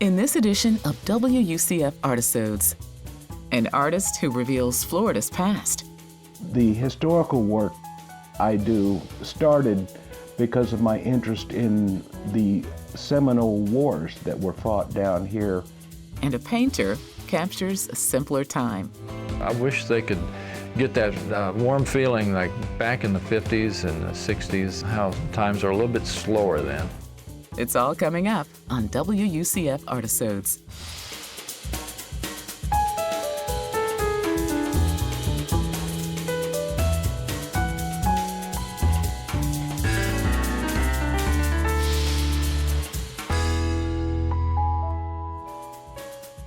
In this edition of WUCF Artisodes, an artist who reveals Florida's past. The historical work I do started because of my interest in the Seminole Wars that were fought down here. And a painter captures a simpler time. I wish they could get that warm feeling like back in the 50s and the 60s, how times are a little bit slower then. It's all coming up on WUCF Artisodes.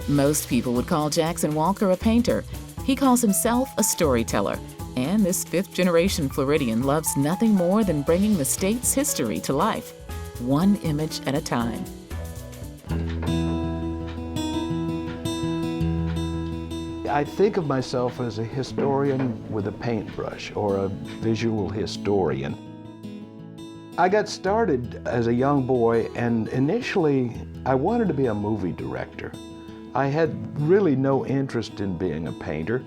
Most people would call Jackson Walker a painter. He calls himself a storyteller. And this fifth-generation Floridian loves nothing more than bringing the state's history to life, one image at a time. I think of myself as a historian with a paintbrush, or a visual historian. I got started as a young boy, and initially I wanted to be a movie director. I had really no interest in being a painter,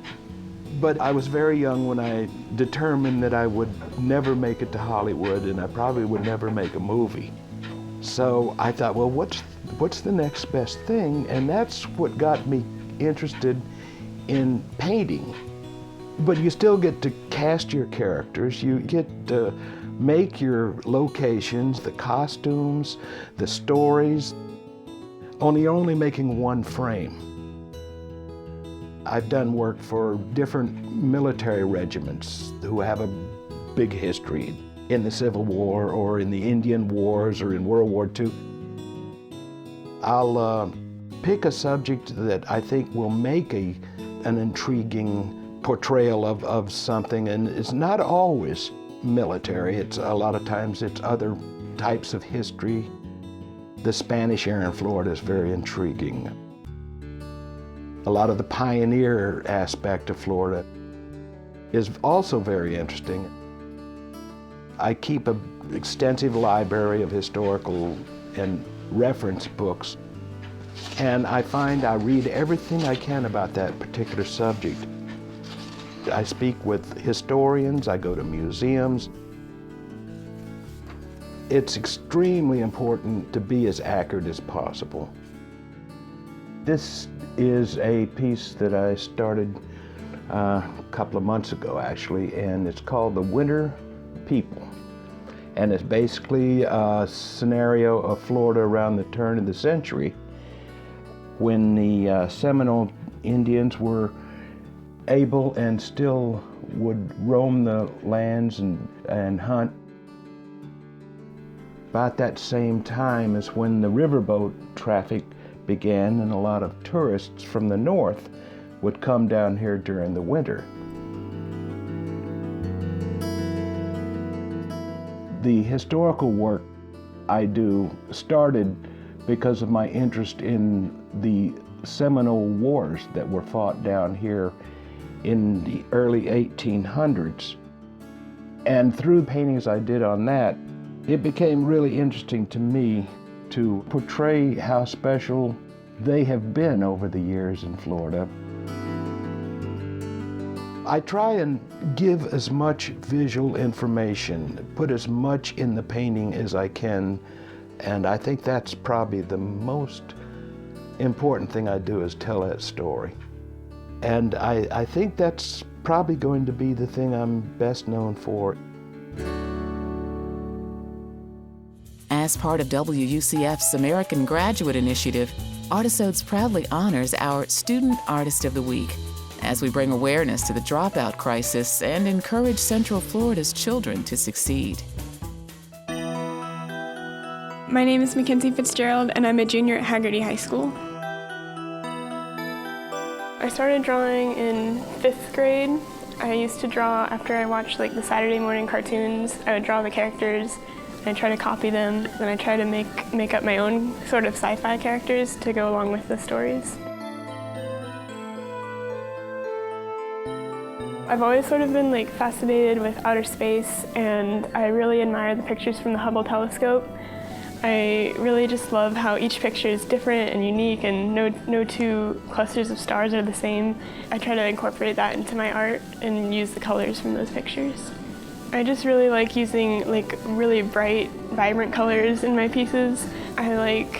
but I was very young when I determined that I would never make it to Hollywood and I probably would never make a movie. So I thought, well, what's the next best thing? And that's what got me interested in painting. But you still get to cast your characters, you get to make your locations, the costumes, the stories, only you're only making one frame. I've done work for different military regiments who have a big history in the Civil War or in the Indian Wars or in World War II. I'll pick a subject that I think will make an intriguing portrayal of something, and it's not always military. It's a lot of times it's other types of history. The Spanish era in Florida is very intriguing. A lot of the pioneer aspect of Florida is also very interesting. I keep an extensive library of historical and reference books, and I find I read everything I can about that particular subject. I speak with historians, I go to museums. It's extremely important to be as accurate as possible. This is a piece that I started a couple of months ago, actually, and it's called The Winter People. And it's basically a scenario of Florida around the turn of the century when the Seminole Indians were able and still would roam the lands and hunt. About that same time is when the riverboat traffic began, and a lot of tourists from the north would come down here during the winter. The historical work I do started because of my interest in the Seminole Wars that were fought down here in the early 1800s. And through paintings I did on that, it became really interesting to me to portray how special they have been over the years in Florida. I try and give as much visual information, put as much in the painting as I can, and I think that's probably the most important thing I do, is tell that story. And I think that's probably going to be the thing I'm best known for. As part of WUCF's American Graduate Initiative, Artisodes proudly honors our Student Artist of the Week as we bring awareness to the dropout crisis and encourage Central Florida's children to succeed. My name is Mackenzie Fitzgerald, and I'm a junior at Hagerty High School. I started drawing in 5th grade. I used to draw after I watched the Saturday morning cartoons. I would draw the characters and try to copy them. Then I try to make up my own sort of sci-fi characters to go along with the stories. I've always sort of been fascinated with outer space, and I really admire the pictures from the Hubble telescope. I really just love how each picture is different and unique, and no two clusters of stars are the same. I try to incorporate that into my art and use the colors from those pictures. I just really like using really bright, vibrant colors in my pieces. I like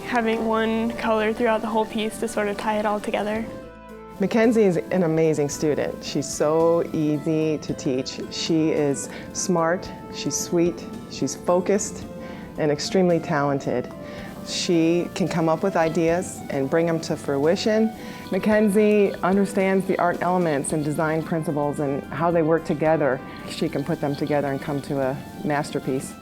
having one color throughout the whole piece to sort of tie it all together. Mackenzie is an amazing student. She's so easy to teach. She is smart, she's sweet, she's focused, and extremely talented. She can come up with ideas and bring them to fruition. Mackenzie understands the art elements and design principles and how they work together. She can put them together and come to a masterpiece.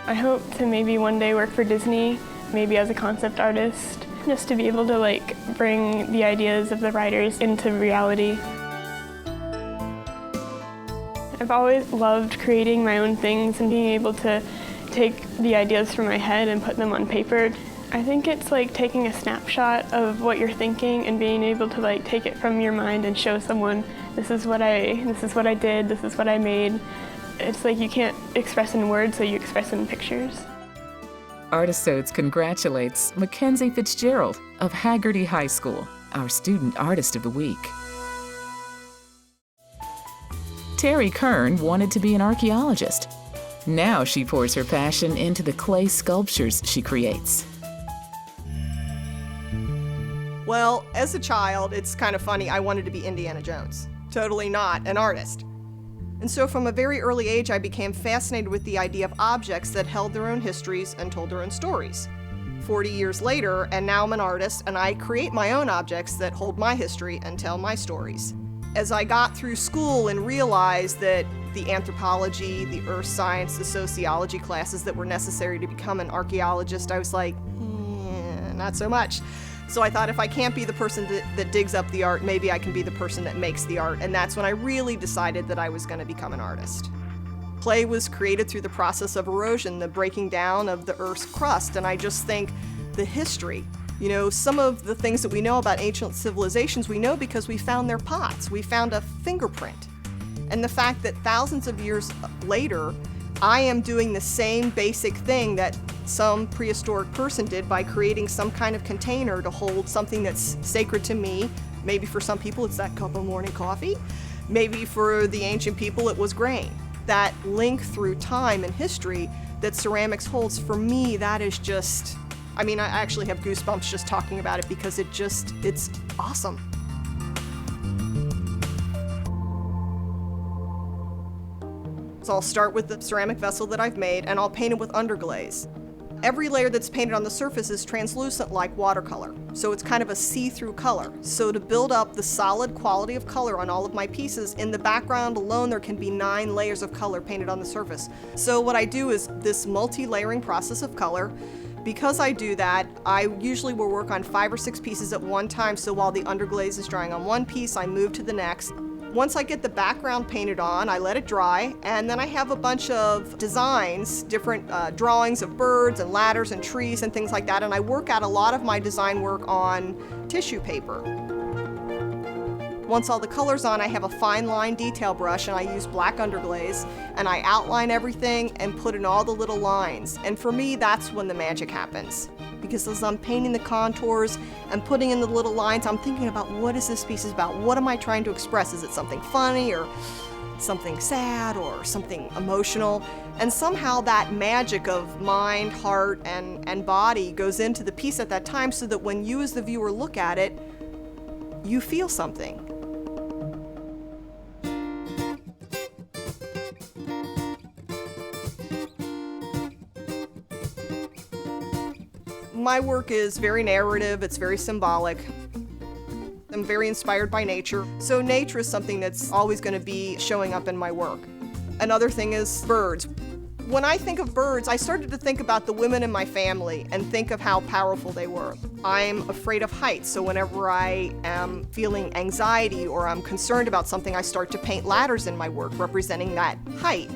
I hope to maybe one day work for Disney, maybe as a concept artist, just to be able to bring the ideas of the writers into reality. I've always loved creating my own things and being able to take the ideas from my head and put them on paper. I think it's like taking a snapshot of what you're thinking and being able to take it from your mind and show someone, this is what I did, this is what I made. It's like you can't express in words, so you express in pictures. Artisodes congratulates Mackenzie Fitzgerald of Haggerty High School, our Student Artist of the Week. Terry Kern wanted to be an archaeologist. Now she pours her passion into the clay sculptures she creates. Well, as a child, it's kind of funny, I wanted to be Indiana Jones. Totally not an artist. And so from a very early age, I became fascinated with the idea of objects that held their own histories and told their own stories. 40 years later, and now I'm an artist, and I create my own objects that hold my history and tell my stories. As I got through school and realized that the anthropology, the earth science, the sociology classes that were necessary to become an archaeologist, I was like, not so much. So I thought if I can't be the person that digs up the art, maybe I can be the person that makes the art. And that's when I really decided that I was going to become an artist. Clay was created through the process of erosion, the breaking down of the Earth's crust. And I just think the history, some of the things that we know about ancient civilizations, we know because we found their pots. We found a fingerprint. And the fact that thousands of years later, I am doing the same basic thing that some prehistoric person did by creating some kind of container to hold something that's sacred to me. Maybe for some people it's that cup of morning coffee. Maybe for the ancient people it was grain. That link through time and history that ceramics holds, for me, that is just, I actually have goosebumps just talking about it because it's awesome. So I'll start with the ceramic vessel that I've made and I'll paint it with underglaze. Every layer that's painted on the surface is translucent like watercolor, so it's kind of a see-through color. So to build up the solid quality of color on all of my pieces, in the background alone there can be 9 layers of color painted on the surface. So what I do is this multi-layering process of color. Because I do that, I usually will work on 5 or 6 pieces at one time, so while the underglaze is drying on one piece, I move to the next. Once I get the background painted on, I let it dry, and then I have a bunch of designs, different drawings of birds and ladders and trees and things like that, and I work out a lot of my design work on tissue paper. Once all the color's on, I have a fine line detail brush and I use black underglaze, and I outline everything and put in all the little lines. And for me, that's when the magic happens. Because as I'm painting the contours and putting in the little lines, I'm thinking about what is this piece about? What am I trying to express? Is it something funny or something sad or something emotional? And somehow that magic of mind, heart, and body goes into the piece at that time so that when you as the viewer look at it, you feel something. My work is very narrative, it's very symbolic. I'm very inspired by nature, so nature is something that's always going to be showing up in my work. Another thing is birds. When I think of birds, I started to think about the women in my family and think of how powerful they were. I'm afraid of heights, so whenever I am feeling anxiety or I'm concerned about something, I start to paint ladders in my work representing that height.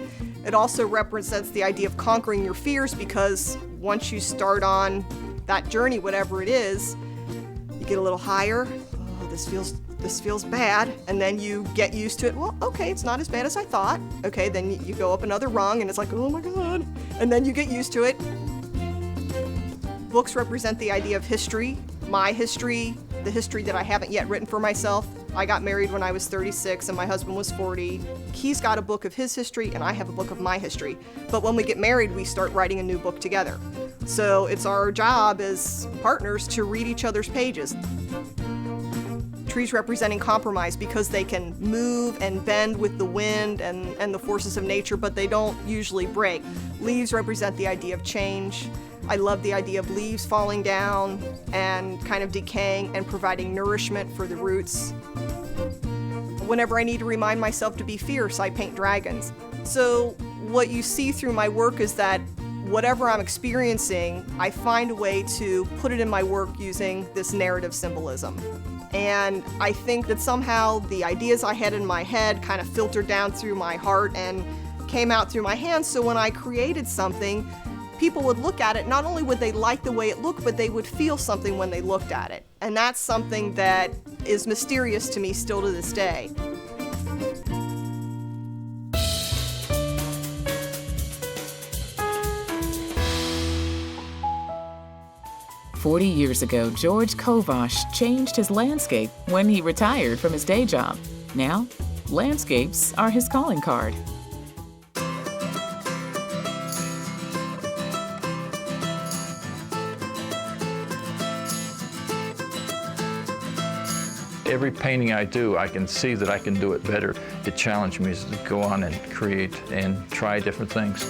It also represents the idea of conquering your fears, because once you start on that journey, whatever it is, you get a little higher. Oh, this feels bad. And then you get used to it. Well, okay, it's not as bad as I thought. Okay, then you go up another rung and it's like, oh my God. and then you get used to it. Books represent the idea of history, my history, the history that I haven't yet written for myself. I got married when I was 36 and my husband was 40. He's got a book of his history and I have a book of my history. But when we get married, we start writing a new book together. So it's our job as partners to read each other's pages. Trees representing compromise because they can move and bend with the wind and the forces of nature, but they don't usually break. Leaves represent the idea of change. I love the idea of leaves falling down and kind of decaying and providing nourishment for the roots. Whenever I need to remind myself to be fierce, I paint dragons. So what you see through my work is that whatever I'm experiencing, I find a way to put it in my work using this narrative symbolism. And I think that somehow the ideas I had in my head kind of filtered down through my heart and came out through my hands. So when I created something, people would look at it, not only would they like the way it looked, but they would feel something when they looked at it. And that's something that is mysterious to me still to this day. "40 years ago, George Kovash changed his landscape when he retired from his day job. Now, landscapes are his calling card. Every painting I do, I can see that I can do it better. It challenged me to go on and create and try different things.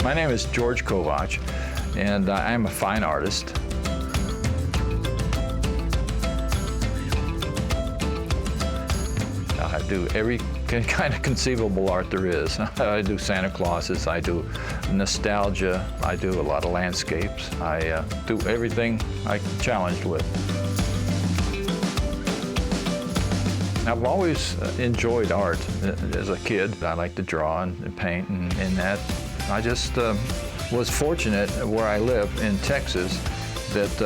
My name is George Kovash, and I'm a fine artist. I do every kind of conceivable art there is. I do Santa Clauses, I do nostalgia, I do a lot of landscapes. I do everything I'm challenged with. I've always enjoyed art as a kid. I like to draw and paint and that. I just was fortunate where I live in Texas that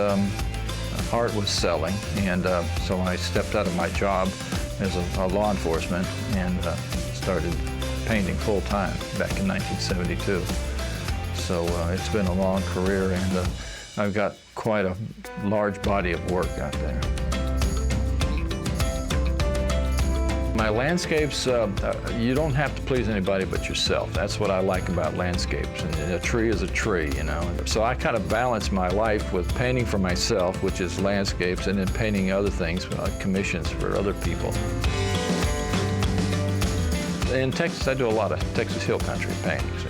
art was selling, and so I stepped out of my job as a law enforcement and started painting full-time back in 1972. So it's been a long career, and I've got quite a large body of work out there. My landscapes, you don't have to please anybody but yourself. That's what I like about landscapes. And a tree is a tree, you know. So I kind of balance my life with painting for myself, which is landscapes, and then painting other things, commissions for other people. In Texas, I do a lot of Texas Hill Country paintings.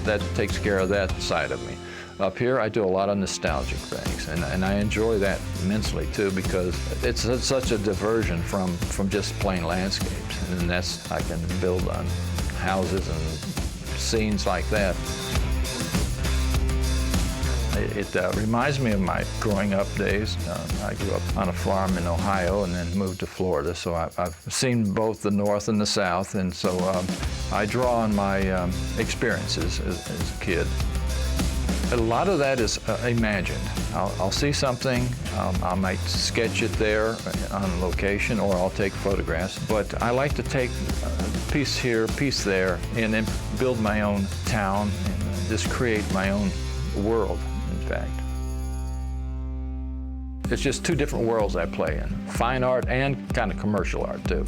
That takes care of that side of me. Up here, I do a lot of nostalgic things, and I enjoy that immensely too, because it's such a diversion from just plain landscapes, and I can build on houses and scenes like that. It reminds me of my growing up days. I grew up on a farm in Ohio and then moved to Florida, so I've seen both the North and the South, and so I draw on my experiences as a kid. A lot of that is imagined. I'll see something, I might sketch it there on location, or I'll take photographs, but I like to take a piece here, a piece there, and then build my own town and just create my own world, in fact. It's just two different worlds I play in, fine art and kind of commercial art too.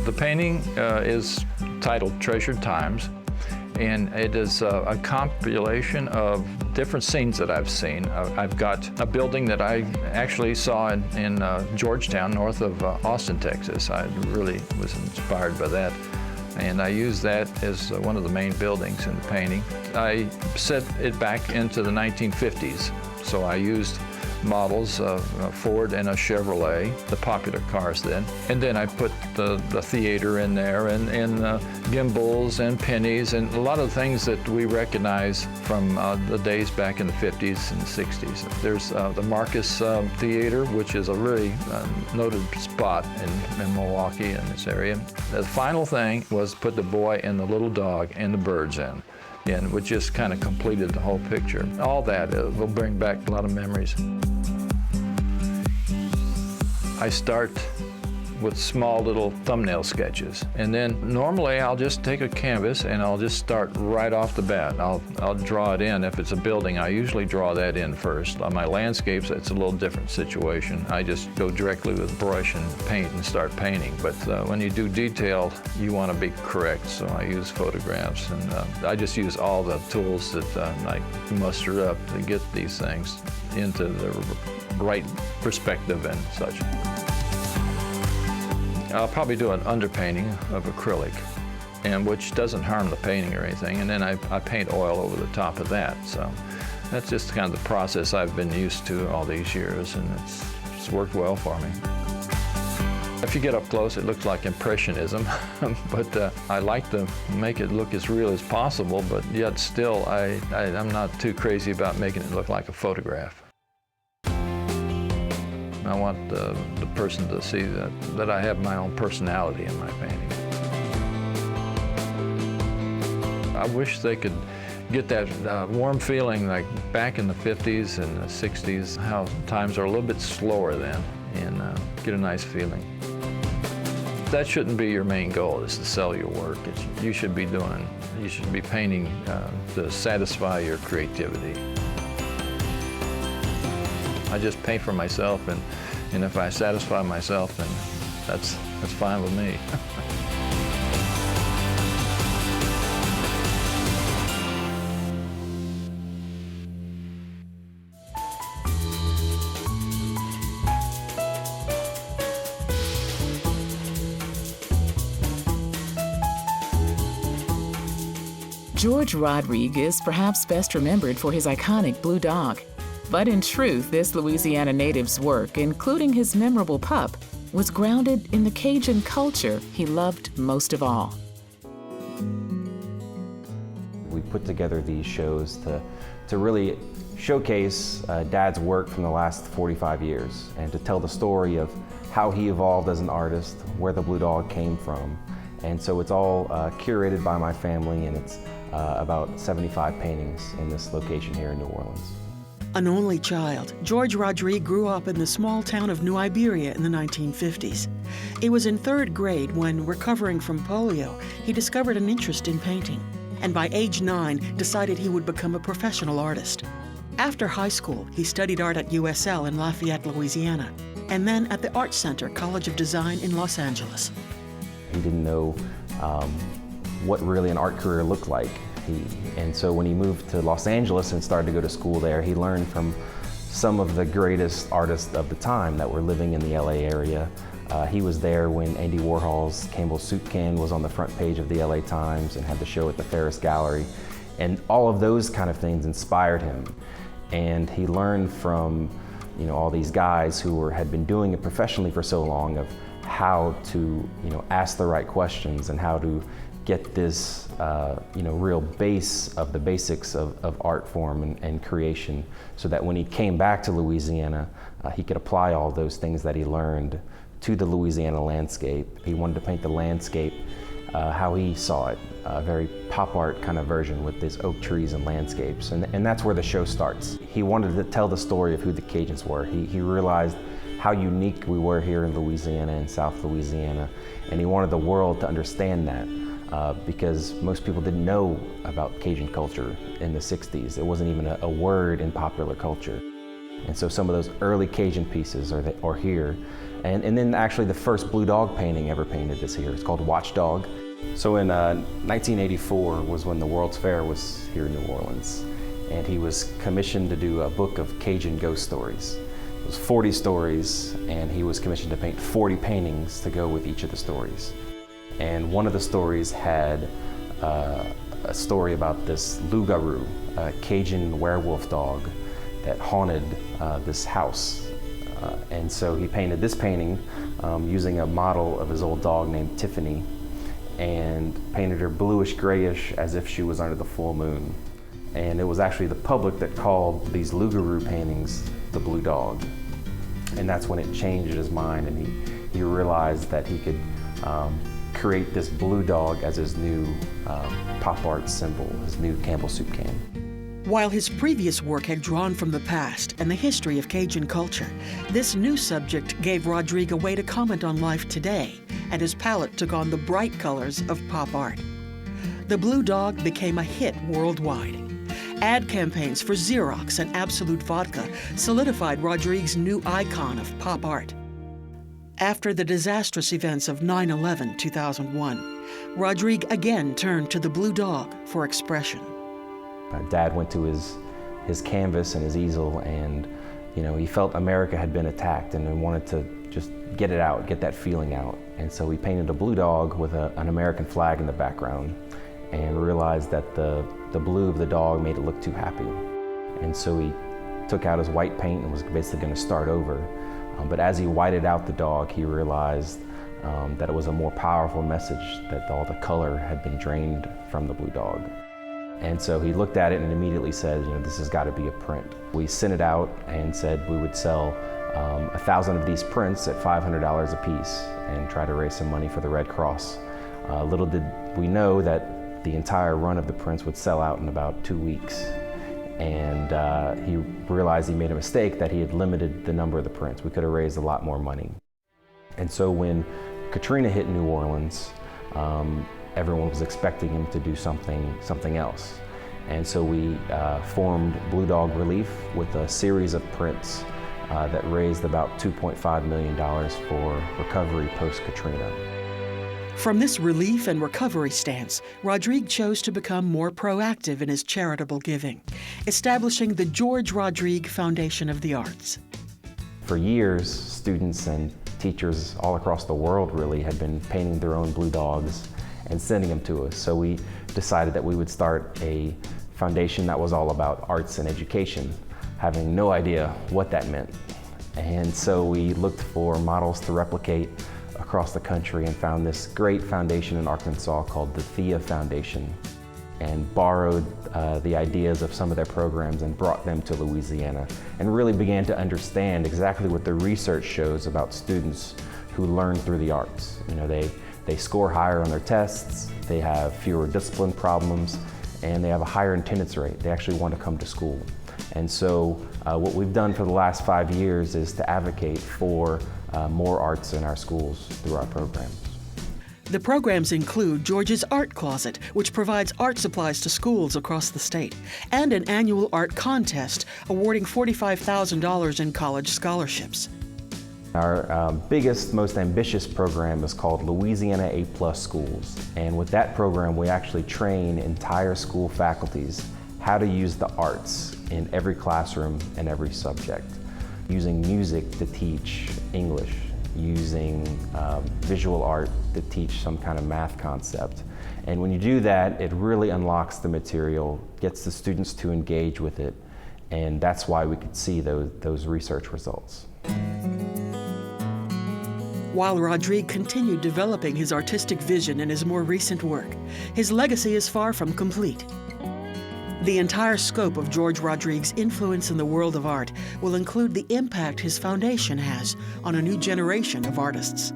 The painting is titled Treasured Times, and it is a compilation of different scenes that I've seen. I've got a building that I actually saw in Georgetown, north of Austin, Texas. I really was inspired by that, and I used that as one of the main buildings in the painting. I set it back into the 1950s, so I used models, a Ford and a Chevrolet, the popular cars then. And then I put the theater in there, and gimbals and pennies and a lot of things that we recognize from the days back in the 50s and 60s. There's the Marcus Theater, which is a really noted spot in Milwaukee and this area. The final thing was put the boy and the little dog and the birds in, which just kind of completed the whole picture. All that will bring back a lot of memories. I start with small little thumbnail sketches. And then normally I'll just take a canvas and I'll just start right off the bat. I'll draw it in. If it's a building, I usually draw that in first. On my landscapes, it's a little different situation. I just go directly with brush and paint and start painting. But when you do detail, you want to be correct, so I use photographs. And I just use all the tools that I muster up to get these things into the right perspective and such. I'll probably do an underpainting of acrylic, and which doesn't harm the painting or anything, and then I paint oil over the top of that. So that's just kind of the process I've been used to all these years, and it's worked well for me. If you get up close, it looks like Impressionism, but I like to make it look as real as possible, but yet still I'm not too crazy about making it look like a photograph. I want the person to see that I have my own personality in my painting. I wish they could get that warm feeling like back in the 50s and the 60s, how times are a little bit slower then, and get a nice feeling. That shouldn't be your main goal, is to sell your work. You should be painting to satisfy your creativity. I just paint for myself, and if I satisfy myself, then that's fine with me. George Rodrigue is perhaps best remembered for his iconic blue dog. But in truth, this Louisiana native's work, including his memorable pup, was grounded in the Cajun culture he loved most of all. We put together these shows to really showcase Dad's work from the last 45 years and to tell the story of how he evolved as an artist, where the blue dog came from. And so it's all curated by my family, and it's about 75 paintings in this location here in New Orleans. An only child, George Rodrigue grew up in the small town of New Iberia in the 1950s. He was in 3rd grade when, recovering from polio, he discovered an interest in painting, and by age 9 decided he would become a professional artist. After high school, he studied art at USL in Lafayette, Louisiana, and then at the Art Center College of Design in Los Angeles. He didn't know what really an art career looked like. And so when he moved to Los Angeles and started to go to school there, he learned from some of the greatest artists of the time that were living in the LA area. He was there when Andy Warhol's Campbell Soup Can was on the front page of the LA Times and had the show at the Ferris Gallery. And all of those kind of things inspired him. And he learned from, all these guys who had been doing it professionally for so long of how to, ask the right questions and how to get this, real base of the basics of art form and creation, so that when he came back to Louisiana, he could apply all those things that he learned to the Louisiana landscape. He wanted to paint the landscape how he saw it, a very pop art kind of version with these oak trees and landscapes. And that's where the show starts. He wanted to tell the story of who the Cajuns were. He realized how unique we were here in Louisiana and South Louisiana, and he wanted the world to understand that. Because most people didn't know about Cajun culture in the 60s. It wasn't even a word in popular culture. And so some of those early Cajun pieces are here. And then actually the first blue dog painting ever painted is here. It's called Watchdog. So in 1984 was when the World's Fair was here in New Orleans. And he was commissioned to do a book of Cajun ghost stories. It was 40 stories, and he was commissioned to paint 40 paintings to go with each of the stories. And one of the stories had a story about this loup-garou, a Cajun werewolf dog that haunted this house. And so he painted this painting using a model of his old dog named Tiffany, and painted her bluish grayish as if she was under the full moon. And it was actually the public that called these loup-garou paintings the Blue Dog. And that's when it changed his mind, and he realized that he could create this blue dog as his new pop art symbol, his new Campbell Soup Can. While his previous work had drawn from the past and the history of Cajun culture, this new subject gave Rodrigue a way to comment on life today, and his palette took on the bright colors of pop art. The Blue Dog became a hit worldwide. Ad campaigns for Xerox and Absolute Vodka solidified Rodrigue's new icon of pop art. After the disastrous events of 9/11, 2001, Rodrigue again turned to the Blue Dog for expression. Dad went to his canvas and his easel, and he felt America had been attacked and wanted to just get it out, get that feeling out. And so he painted a blue dog with an American flag in the background, and realized that the blue of the dog made it look too happy. And so he took out his white paint and was basically going to start over. But as he whited out the dog, he realized that it was a more powerful message, that all the color had been drained from the blue dog. And so he looked at it and immediately said, this has got to be a print. We sent it out and said we would sell 1,000 of these prints at $500 a piece and try to raise some money for the Red Cross. Little did we know that the entire run of the prints would sell out in about 2 weeks. And he realized he made a mistake, that he had limited the number of the prints. We could have raised a lot more money. And so when Katrina hit New Orleans, everyone was expecting him to do something else. And so we formed Blue Dog Relief with a series of prints that raised about $2.5 million for recovery post-Katrina. From this relief and recovery stance, Rodrigue chose to become more proactive in his charitable giving, establishing the George Rodrigue Foundation of the Arts. For years, students and teachers all across the world really had been painting their own blue dogs and sending them to us. So we decided that we would start a foundation that was all about arts and education, having no idea what that meant. And so we looked for models to replicate across the country and found this great foundation in Arkansas called the Thea Foundation, and borrowed the ideas of some of their programs and brought them to Louisiana, and really began to understand exactly what the research shows about students who learn through the arts. They score higher on their tests, they have fewer discipline problems, and they have a higher attendance rate. They actually want to come to school. And so what we've done for the last 5 years is to advocate for more arts in our schools through our programs. The programs include George's Art Closet, which provides art supplies to schools across the state, and an annual art contest awarding $45,000 in college scholarships. Our biggest, most ambitious program is called Louisiana A+ Schools. And with that program, we actually train entire school faculties how to use the arts in every classroom and every subject, using music to teach English, using visual art to teach some kind of math concept. And when you do that, it really unlocks the material, gets the students to engage with it, and that's why we could see those research results. While Rodrigue continued developing his artistic vision in his more recent work, his legacy is far from complete. The entire scope of George Rodrigue's influence in the world of art will include the impact his foundation has on a new generation of artists.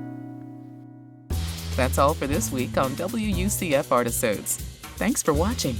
That's all for this week on WUCF Artisodes. Thanks for watching.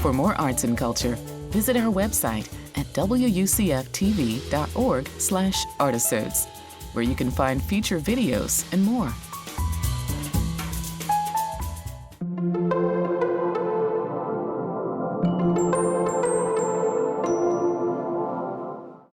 For more arts and culture, visit our website at wucftv.org/artisodes, where you can find feature videos and more.